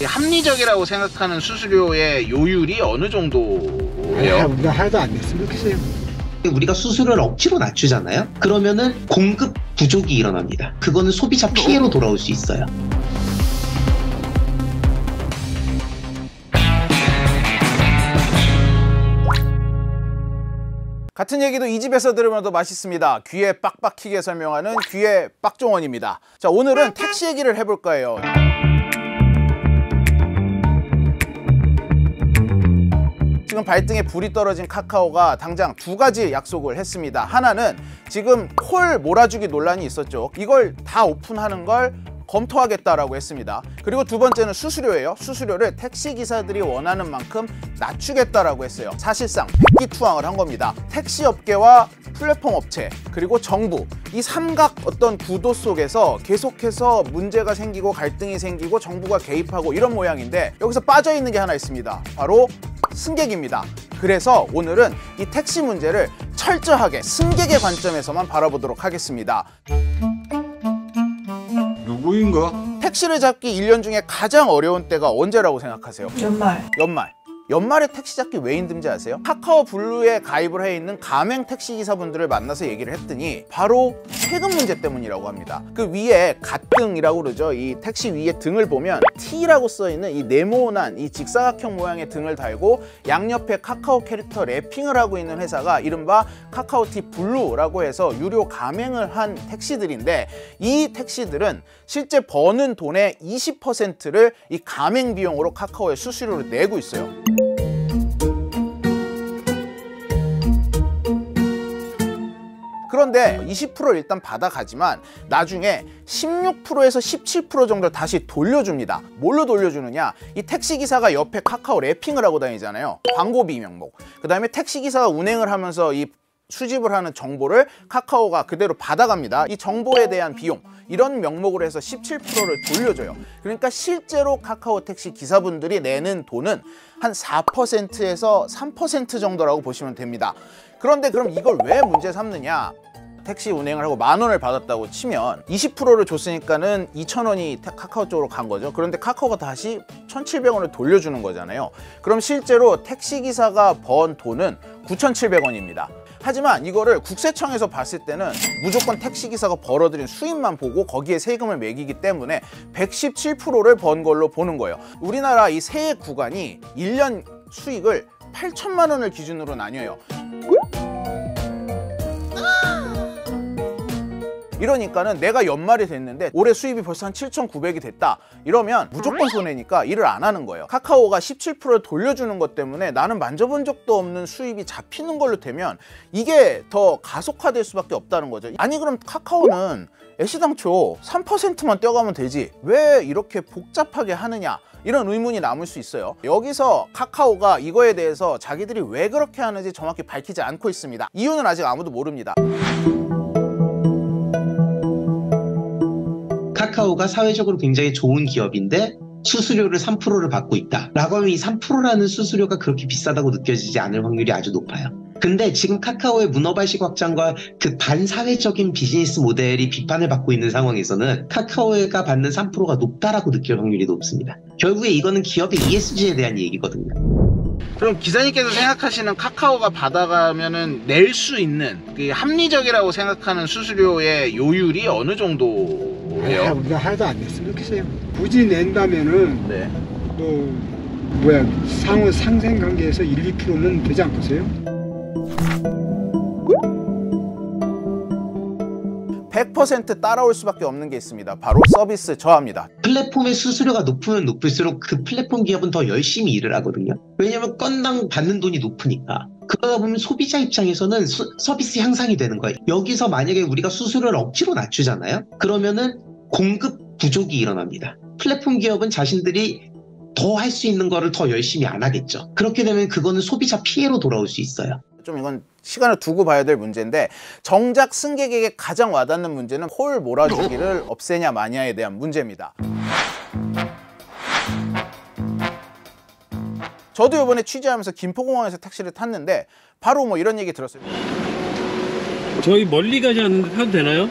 합리적이라고 생각하는 수수료의 요율이 어느 정도예요? 우리가 하나도 안 냈으면 좋겠어요. 우리가 수수료를 억지로 낮추잖아요. 그러면은 공급 부족이 일어납니다. 그거는 소비자 피해로 돌아올 수 있어요. 같은 얘기도 이 집에서 들으면 더 맛있습니다. 귀에 빡빡히게 설명하는 귀의 빡종원입니다. 자, 오늘은 택시 얘기를 해볼 거예요. 지금 발등에 불이 떨어진 카카오가 당장 두 가지 약속을 했습니다. 하나는 지금 콜 몰아주기 논란이 있었죠. 이걸 다 오픈하는 걸 검토하겠다라고 했습니다. 그리고 두 번째는 수수료예요. 수수료를 택시기사들이 원하는 만큼 낮추겠다라고 했어요. 사실상 백기투항을 한 겁니다. 택시업계와 플랫폼 업체 그리고 정부, 이 삼각 어떤 구도 속에서 계속해서 문제가 생기고 갈등이 생기고 정부가 개입하고 이런 모양인데, 여기서 빠져있는 게 하나 있습니다. 바로 승객입니다. 그래서 오늘은 이 택시 문제를 철저하게 승객의 관점에서만 바라보도록 하겠습니다. 누구인가? 택시를 잡기 1년 중에 가장 어려운 때가 언제라고 생각하세요? 연말에 택시 잡기 왜 힘든지 아세요? 카카오 블루에 가입을 해 있는 가맹 택시기사분들을 만나서 얘기를 했더니 바로 세금 문제 때문이라고 합니다. 그 위에 갓등이라고 그러죠. 이 택시 위에 등을 보면 T라고 써있는 이 네모난 이 직사각형 모양의 등을 달고 양옆에 카카오 캐릭터 랩핑을 하고 있는 회사가 이른바 카카오티 블루라고 해서 유료 가맹을 한 택시들인데, 이 택시들은 실제 버는 돈의 20%를 이 가맹 비용으로 카카오에 수수료를 내고 있어요. 그런데 20% 일단 받아가지만 나중에 16%에서 17% 정도 다시 돌려줍니다. 뭘로 돌려주느냐? 이 택시기사가 옆에 카카오 랩핑을 하고 다니잖아요. 광고비 명목. 그 다음에 택시기사가 운행을 하면서 이 수집을 하는 정보를 카카오가 그대로 받아갑니다. 이 정보에 대한 비용, 이런 명목으로 해서 17%를 돌려줘요. 그러니까 실제로 카카오 택시 기사분들이 내는 돈은 한 4%에서 3% 정도라고 보시면 됩니다. 그런데 그럼 이걸 왜 문제 삼느냐? 택시 운행을 하고 10,000원을 받았다고 치면 20%를 줬으니까는 2,000원이 카카오 쪽으로 간 거죠. 그런데 카카오가 다시 1,700원을 돌려주는 거잖아요. 그럼 실제로 택시기사가 번 돈은 9,700원입니다. 하지만 이거를 국세청에서 봤을 때는 무조건 택시기사가 벌어들인 수입만 보고 거기에 세금을 매기기 때문에 117%를 번 걸로 보는 거예요. 우리나라 이 세액 구간이 1년 수익을 8천만 원을 기준으로 나뉘어요. 이러니까는 내가 연말이 됐는데 올해 수입이 벌써 한 7,900이 됐다 이러면 무조건 손해니까 일을 안 하는 거예요. 카카오가 17%를 돌려주는 것 때문에 나는 만져본 적도 없는 수입이 잡히는 걸로 되면 이게 더 가속화될 수밖에 없다는 거죠. 아니 그럼 카카오는 애시당초 3%만 떼어가면 되지 왜 이렇게 복잡하게 하느냐, 이런 의문이 남을 수 있어요. 여기서 카카오가 이거에 대해서 자기들이 왜 그렇게 하는지 정확히 밝히지 않고 있습니다. 이유는 아직 아무도 모릅니다. 카카오가 사회적으로 굉장히 좋은 기업인데 수수료를 3%를 받고 있다 라고 하면 이 3%라는 수수료가 그렇게 비싸다고 느껴지지 않을 확률이 아주 높아요. 근데 지금 카카오의 문어발식 확장과 그 반사회적인 비즈니스 모델이 비판을 받고 있는 상황에서는 카카오가 받는 3%가 높다라고 느낄 확률이 높습니다. 결국에 이거는 기업의 ESG에 대한 얘기거든요. 그럼 기사님께서 생각하시는 카카오가 받아가면은 낼 수 있는 그 합리적이라고 생각하는 수수료의 요율이 어느 정도예요? 우리가 하나도 안 냈으면 좋겠어요. 굳이 낸다면은 네. 상호 상생 관계에서 1, 2%면 되지 않겠어요? 100% 따라올 수밖에 없는 게 있습니다. 바로 서비스 저하입니다. 플랫폼의 수수료가 높으면 높을수록 그 플랫폼 기업은 더 열심히 일을 하거든요. 왜냐하면 건당 받는 돈이 높으니까. 그러다 보면 소비자 입장에서는 서비스 향상이 되는 거예요. 여기서 만약에 우리가 수수료를 억지로 낮추잖아요. 그러면은 공급 부족이 일어납니다. 플랫폼 기업은 자신들이 더 할 수 있는 거를 더 열심히 안 하겠죠. 그렇게 되면 그거는 소비자 피해로 돌아올 수 있어요. 좀 이건 시간을 두고 봐야 될 문제인데, 정작 승객에게 가장 와닿는 문제는 콜 몰아주기를 없애냐 마냐에 대한 문제입니다. 저도 이번에 취재하면서 김포공항에서 택시를 탔는데 바로 뭐 이런 얘기 들었어요. 저희 멀리 가지 않는데 타도 되나요?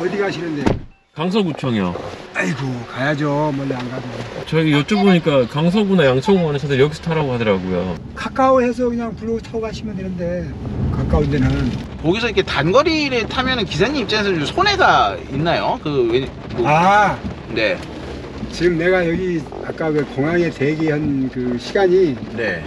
어디 가시는데? 강서구청이요. 아이고 가야죠. 멀리 안 가도. 저기 여쭤보니까 강서구나 양천구 가는 차들 여기서 타라고 하더라고요. 카카오에서 그냥 불러 타고 가시면 되는데 가까운 데는. 거기서 이렇게 단거리를 타면은 기사님 입장에서 좀 손해가 있나요? 아 네. 지금 내가 여기 아까 그 공항에 대기한 그 시간이 네.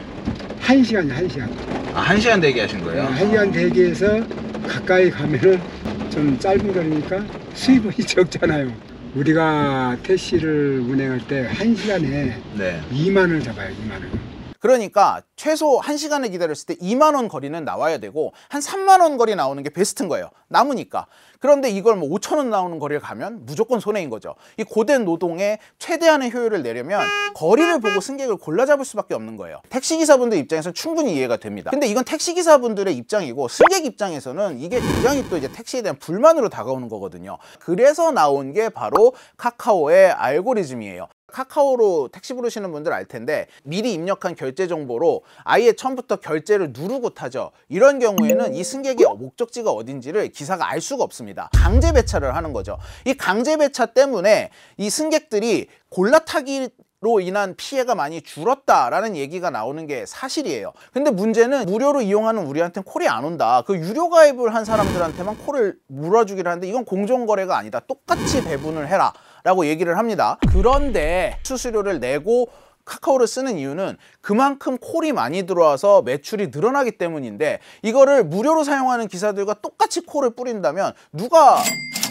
1시간이야 1시간. 아, 1시간 대기하신 거예요? 1시간 대기해서 가까이 가면은 좀 짧은 거리니까 수입이 적잖아요. 우리가 택시를 운행할 때 1시간에 네. 2만 원을 잡아요. 2만 원. 그러니까 최소 1시간을 기다렸을 때 2만 원 거리는 나와야 되고 한 3만 원 거리 나오는 게 베스트인 거예요. 남으니까. 그런데 이걸 뭐 5천 원 나오는 거리를 가면 무조건 손해인 거죠. 이 고된 노동에 최대한의 효율을 내려면 거리를 보고 승객을 골라 잡을 수밖에 없는 거예요. 택시기사분들 입장에서는 충분히 이해가 됩니다. 근데 이건 택시기사분들의 입장이고 승객 입장에서는 이게 굉장히 또 이제 택시에 대한 불만으로 다가오는 거거든요. 그래서 나온 게 바로 카카오의 알고리즘이에요. 카카오로 택시 부르시는 분들 알 텐데 미리 입력한 결제 정보로 아예 처음부터 결제를 누르고 타죠. 이런 경우에는 이 승객의 목적지가 어딘지를 기사가 알 수가 없습니다. 강제 배차를 하는 거죠. 이 강제 배차 때문에 이 승객들이 골라타기로 인한 피해가 많이 줄었다라는 얘기가 나오는 게 사실이에요. 근데 문제는 무료로 이용하는 우리한테는 콜이 안 온다. 그 유료 가입을 한 사람들한테만 콜을 물어주기를 하는데 이건 공정거래가 아니다. 똑같이 배분을 해라 라고 얘기를 합니다. 그런데 수수료를 내고 카카오를 쓰는 이유는 그만큼 콜이 많이 들어와서 매출이 늘어나기 때문인데 이거를 무료로 사용하는 기사들과 똑같이 콜을 뿌린다면 누가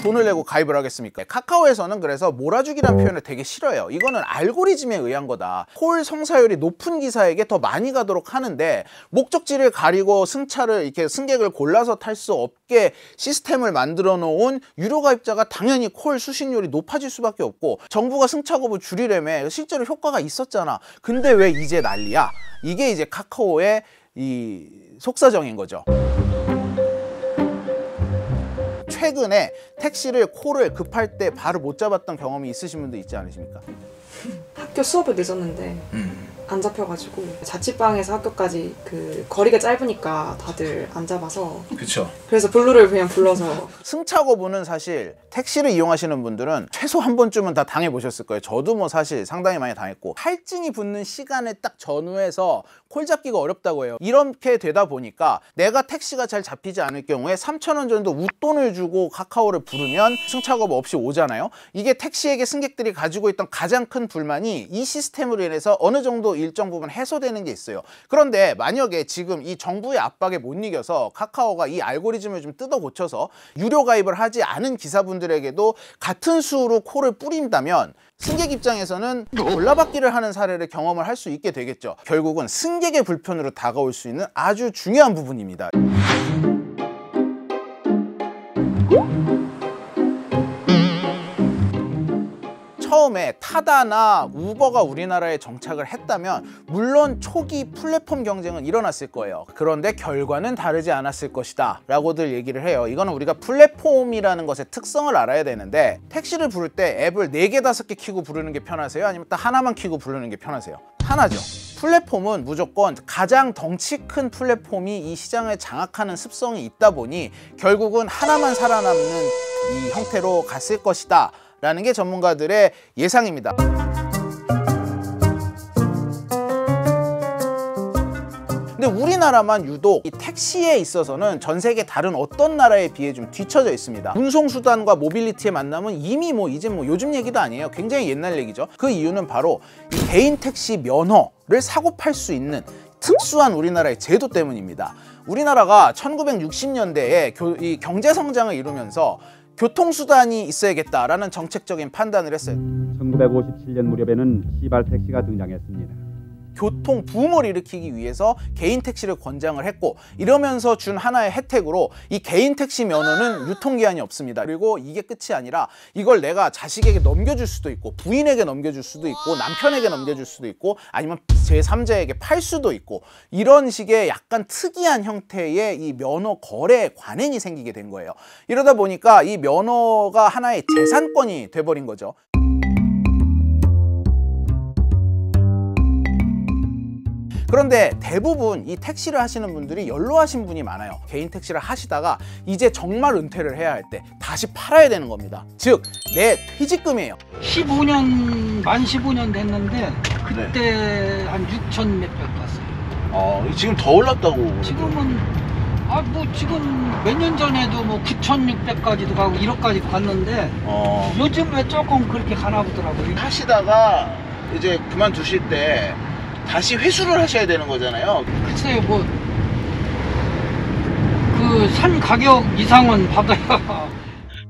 돈을 내고 가입을 하겠습니까? 카카오에서는 그래서 몰아주기라는 표현을 되게 싫어해요. 이거는 알고리즘에 의한 거다. 콜 성사율이 높은 기사에게 더 많이 가도록 하는데 목적지를 가리고 승차를 이렇게 승객을 골라서 탈 수 없게 시스템을 만들어 놓은 유료 가입자가 당연히 콜 수신율이 높아질 수밖에 없고 정부가 승차 거부 줄이려면 실제로 효과가 있었잖아. 근데 왜 이제 난리야? 이게 이제 카카오의 이 속사정인 거죠. 최근에 택시를 콜을 급할 때 바로 못 잡았던 경험이 있으신 분도 있지 않으십니까? 학교 수업을 늦었는데 안 잡혀가지고 자취방에서 학교까지 그 거리가 짧으니까 다들 안 잡아서 그쵸. 그래서 블루를 그냥 불러서 승차 거부는 사실 택시를 이용하시는 분들은 최소 한 번쯤은 다 당해보셨을 거예요. 저도 뭐 사실 상당히 많이 당했고 할증이 붙는 시간에 딱 전후해서 콜 잡기가 어렵다고 해요. 이렇게 되다 보니까 내가 택시가 잘 잡히지 않을 경우에 3,000원 정도 웃돈을 주고 카카오를 부르면 승차 거부 없이 오잖아요. 이게 택시에게 승객들이 가지고 있던 가장 큰 불만이 이 시스템으로 인해서 어느 정도 일정 부분 해소되는 게 있어요. 그런데 만약에 지금 이 정부의 압박에 못 이겨서 카카오가 이 알고리즘을 좀 뜯어 고쳐서 유료 가입을 하지 않은 기사분들에게도 같은 수로 콜을 뿌린다면 승객 입장에서는 골라받기를 하는 사례를 경험을 할 수 있게 되겠죠. 결국은 승객의 불편으로 다가올 수 있는 아주 중요한 부분입니다. 처음에 타다나 우버가 우리나라에 정착을 했다면 물론 초기 플랫폼 경쟁은 일어났을 거예요. 그런데 결과는 다르지 않았을 것이다 라고들 얘기를 해요. 이거는 우리가 플랫폼이라는 것의 특성을 알아야 되는데 택시를 부를 때 앱을 4개, 5개 켜고 부르는 게 편하세요? 아니면 딱 하나만 켜고 부르는 게 편하세요? 하나죠. 플랫폼은 무조건 가장 덩치 큰 플랫폼이 이 시장을 장악하는 습성이 있다 보니 결국은 하나만 살아남는 이 형태로 갔을 것이다 라는 게 전문가들의 예상입니다. 근데 우리나라만 유독 이 택시에 있어서는 전 세계 다른 어떤 나라에 비해 좀 뒤처져 있습니다. 운송수단과 모빌리티의 만남은 이미 이제 요즘 얘기도 아니에요. 굉장히 옛날 얘기죠. 그 이유는 바로 이 개인 택시 면허를 사고 팔 수 있는 특수한 우리나라의 제도 때문입니다. 우리나라가 1960년대에 이 경제 성장을 이루면서 교통수단이 있어야겠다라는 정책적인 판단을 했어요. 1957년 무렵에는 시발 택시가 등장했습니다. 교통 붐을 일으키기 위해서 개인 택시를 권장을 했고 이러면서 준 하나의 혜택으로 이 개인 택시 면허는 유통기한이 없습니다. 그리고 이게 끝이 아니라 이걸 내가 자식에게 넘겨줄 수도 있고 부인에게 넘겨줄 수도 있고 남편에게 넘겨줄 수도 있고 아니면 제3자에게 팔 수도 있고 이런 식의 약간 특이한 형태의 이 면허 거래 관행이 생기게 된 거예요. 이러다 보니까 이 면허가 하나의 재산권이 돼버린 거죠. 그런데 대부분 이 택시를 하시는 분들이 연로하신 분이 많아요. 개인 택시를 하시다가 이제 정말 은퇴를 해야 할 때 다시 팔아야 되는 겁니다. 즉 내 퇴직금이에요. 15년 만 15년 됐는데 그때 한 6천 몇백 갔어요. 지금 더 올랐다고. 지금은 뭐 지금 몇 년 전에도 뭐 9,600까지도 가고 1억까지 갔는데 요즘에 조금 그렇게 가나 보더라고요. 하시다가 이제 그만두실 때 다시 회수를 하셔야 되는 거잖아요. 글쎄요, 뭐 그 산 가격 이상은 받아야.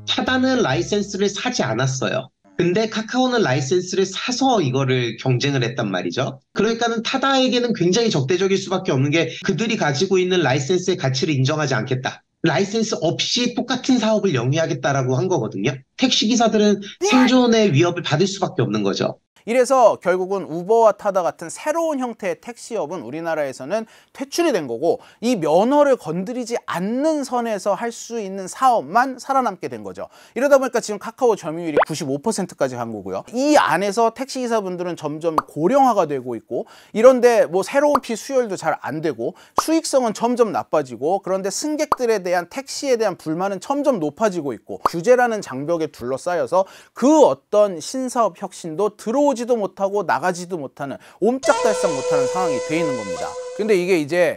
타다는 라이센스를 사지 않았어요. 근데 카카오는 라이센스를 사서 이거를 경쟁을 했단 말이죠. 그러니까는 타다에게는 굉장히 적대적일 수밖에 없는 게 그들이 가지고 있는 라이센스의 가치를 인정하지 않겠다. 라이센스 없이 똑같은 사업을 영위하겠다라고 한 거거든요. 택시기사들은 생존의 위협을 받을 수밖에 없는 거죠. 이래서 결국은 우버와 타다 같은 새로운 형태의 택시업은 우리나라에서는 퇴출이 된 거고, 이 면허를 건드리지 않는 선에서 할 수 있는 사업만 살아남게 된 거죠. 이러다 보니까 지금 카카오 점유율이 95%까지 간 거고요. 이 안에서 택시기사분들은 점점 고령화가 되고 있고, 이런데 뭐 새로운 피 수혈도 잘 안 되고 수익성은 점점 나빠지고, 그런데 승객들에 대한 택시에 대한 불만은 점점 높아지고 있고, 규제라는 장벽에 둘러싸여서 그 어떤 신사업 혁신도 들어오지도 못하고 나가지도 못하는, 옴짝달싹 못하는 상황이 돼 있는 겁니다. 근데 이게 이제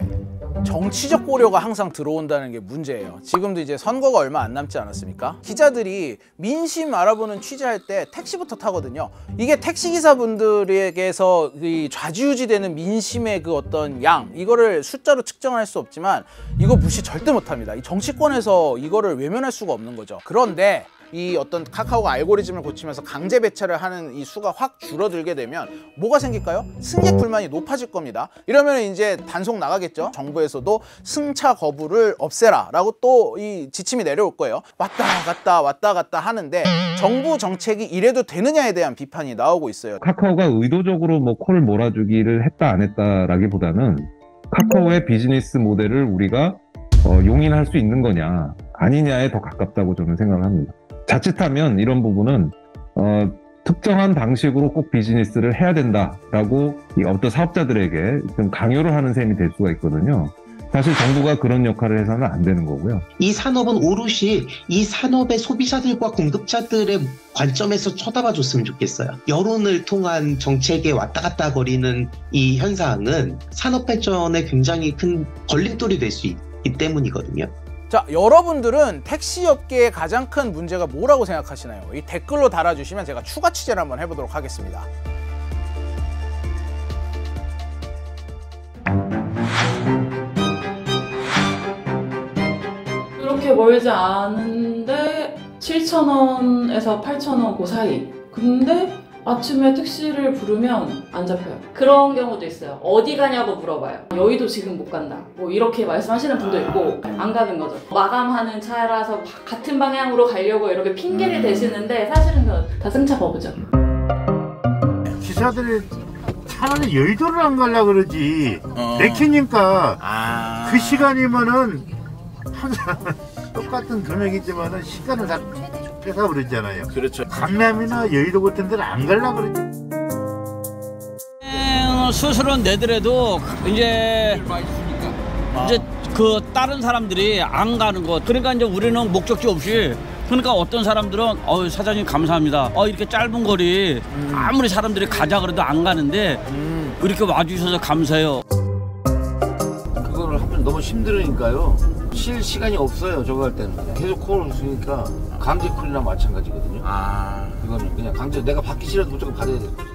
정치적 고려가 항상 들어온다는 게 문제예요. 지금도 이제 선거가 얼마 안 남지 않았습니까? 기자들이 민심 알아보는 취재할 때 택시부터 타거든요. 이게 택시기사분들에게서 이 좌지우지되는 민심의 그 어떤 양, 이거를 숫자로 측정할 수 없지만 이거 무시 절대 못합니다. 이 정치권에서 이거를 외면할 수가 없는 거죠. 그런데 이 어떤 카카오가 알고리즘을 고치면서 강제 배차를 하는 이 수가 확 줄어들게 되면 뭐가 생길까요? 승객 불만이 높아질 겁니다. 이러면 이제 단속 나가겠죠. 정부에서도 승차 거부를 없애라 라고 또 이 지침이 내려올 거예요. 왔다 갔다 하는데 정부 정책이 이래도 되느냐에 대한 비판이 나오고 있어요. 카카오가 의도적으로 뭐 코를 몰아주기를 했다 안 했다라기보다는 카카오의 비즈니스 모델을 우리가 용인할 수 있는 거냐 아니냐에 더 가깝다고 저는 생각을 합니다. 자칫하면 이런 부분은 특정한 방식으로 꼭 비즈니스를 해야 된다라고 어떤 사업자들에게 좀 강요를 하는 셈이 될 수가 있거든요. 사실 정부가 그런 역할을 해서는 안 되는 거고요. 이 산업은 오롯이 이 산업의 소비자들과 공급자들의 관점에서 쳐다봐 줬으면 좋겠어요. 여론을 통한 정책에 왔다 갔다 거리는 이 현상은 산업 발전에 굉장히 큰 걸림돌이 될 수 있기 때문이거든요. 자, 여러분들은 택시업계의 가장 큰 문제가 뭐라고 생각하시나요? 이 댓글로 달아주시면 제가 추가 취재를 한번 해보도록 하겠습니다. 그렇게 멀지 않은데 7,000원에서 8,000원 그 사이. 근데 아침에 택시를 부르면 안 잡혀요. 그런 경우도 있어요. 어디 가냐고 물어봐요. 여의도 지금 못 간다. 뭐 이렇게 말씀하시는 분도 있고 안 가는 거죠. 마감하는 차라서 같은 방향으로 가려고 이렇게 핑계를 대시는데 사실은 다 승차 거부죠. 기사들이 차라리 여의도를 안 가려고 그러지. 내키니까 그 시간이면은 항상 똑같은 금액이지만은 시간을 다 뺏어 버렸잖아요. 그렇죠. 강남이나 여의도 같은 데는 안 가려고 그러지. 수술은 내더라도 이제 그 다른 사람들이 안 가는 것. 그러니까 이제 우리는 목적지 없이. 그러니까 어떤 사람들은 사장님 감사합니다. 이렇게 짧은 거리 아무리 사람들이 가자 그래도 안 가는데 이렇게 와주셔서 감사해요. 그거를 하면 너무 힘들으니까요. 쉴 시간이 없어요. 저거 할 때는 계속 콜을 쓰니까 강제 콜이랑 마찬가지거든요. 이거는 그냥 강제 내가 받기 싫어도 무조건 받아야 될 거죠.